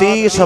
30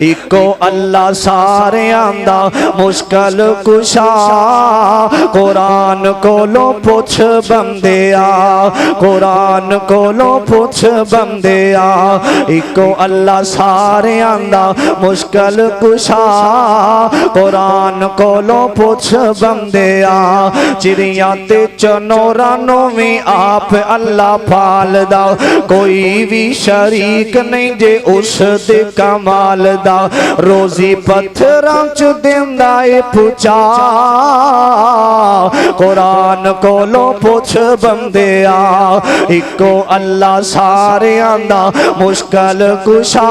eco अल्लाह सारियां दा मुश्किल कुशा कुरान कोलो पुछ बंदिया कुरान कोलो पुछ बंदिया इको अल्लाह सारियां दा मुश्किल कुशा कुरान कोलो पुछ बंदिया चिड़ियां ते चनोरां नूं भी आप अल्लाह पालदा कोई भी शरीक नहीं जे उस दे कमाल दा रोजी पत्थरां च दिंदा ए पुचा कुरान कोलो पुछ बंदिया इको अल्लाह सारियां दा मुश्किल कुशा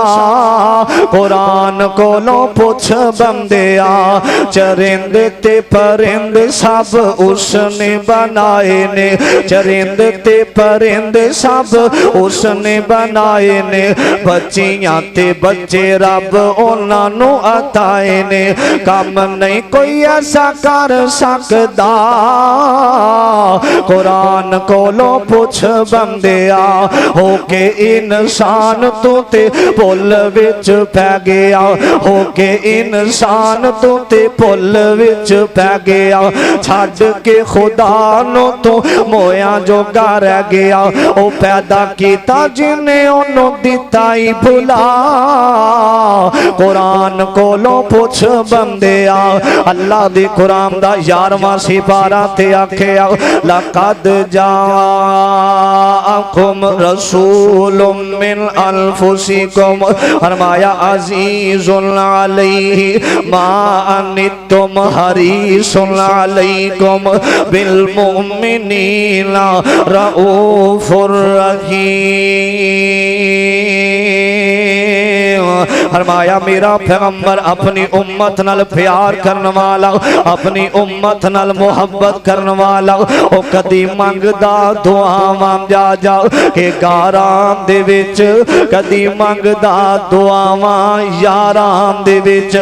कुरान कोलो पुछ बंदिया चरिंद ते परिंद सब उसने बनाए ने चरिंद ते परिंद सब उसने बनाए ने बच्चियां ते बच्चे रब उन्हां नूं अताए ने कम नहीं कोई ऐसा कर सकदा कुरान कोलो पुछ बंदिया होके इंसान तू ते भुल विच पै गया होके इंसान तू ते भुल विच पै गया छड्ड के खुदा नूं तू मोया जोगा रह गया ओ पैदा कीता जिन्हें ओनू दिता ही भुला कुरान कोलो पुछ बंदिया अल्लाह दी कुरान दा 11वां सिपारा ते आखिया लक़द जाअकुम रसूलुम मिन अनफुसिकुम फरमाया अज़ीज़ुन अलैहि मा अनित्तुम हरीसुन अलैकुम बिल मुमिनीना रऊफुर रहीम फरमाया मेरा पैगंबर अपनी उम्मत नाल प्यार करने वाला अपनी उम्मत नाल मोहब्बत करने वाला ओ कदी मंगदा दुआवां जा जा के गारां दे विच कदी मंगदा दुआवां यारां दे विच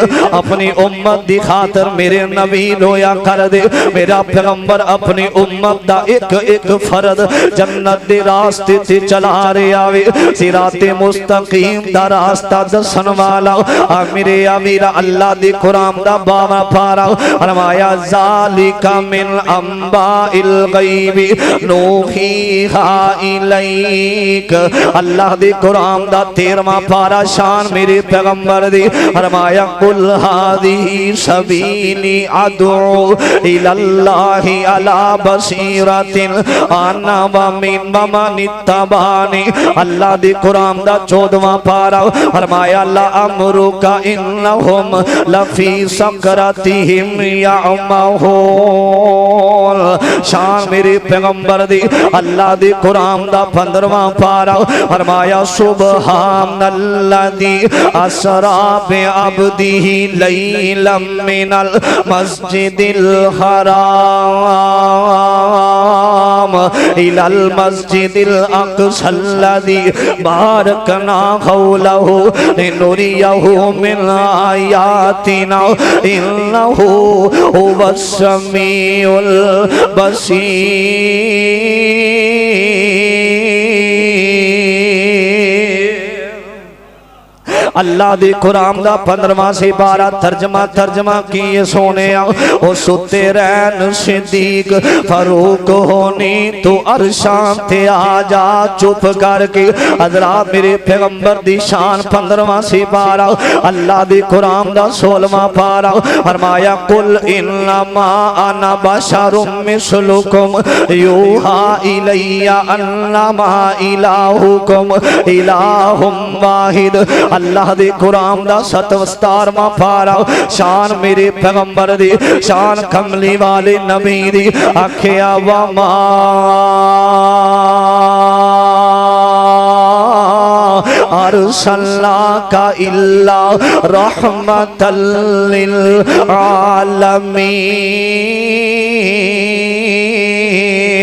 अपनी उम्मत दी खातर मेरे नबी रोया कर दे मेरा पैगंबर अपनी उम्मत दा एक एक फर्द जन्नत दे रास्ते ते चला रहा वे सिराते मुस्तकीम दा रास्ता दसन वाला मेरे अमीरा अल्लाह दी कुरान दा 12वां पारा फरमाया ज़ालिका मिन अंबाइल गैबी नूहीहा इलैक अल्लाह दी कुरान दा 13वां पारा शान मेरे पैगंबर दी फरमाया कुल हादिही सबीली अदू इलल्लाहि अला बसीरतिन आना व मिन मन इत्तबानी अल्लाह दी कुरान दा 14वां पारा फरमाया ला अमरुका इन्नहुम लफी सकरतिहिम यअमहून शान मेरे पैगंबर दी अल्लाह दी कुरान दा 15वां पारा फरमाया सुबहानल्लज़ी असरा बि अब्दिही लैलम मिनल मस्जिदिल हराम इलल मस्जिदिल अक़सल्लज़ी बारकना हौलहु लिनुरियहु मिन आयातिना इन्नहु हुवस समीउल बसीर अल्लाह दी कुरान दा 15वां सिपारा तर्जमा किए सोने ओ सुते रहन सिद्दीक फारूक होनी तू अरशां ते आ जा चुप करके हज़रात मेरे पैगंबर दी शान 15वां सिपारा अल्लाह दी कुरान दा 16वां पारा फरमाया कुल इन्नमा अना बशरुम मिसलुकुम यूहा इलैया अन्नमा इलाहुकुम इलाहुम वाहिद अल्लाह दी कुरान दा 17वां पारा शान मेरे पैगंबर दी शान कमली वाले नबी दी आखिया वा मा अरसलनाका इल्ला रहमतल लिल आलमीन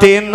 3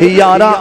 11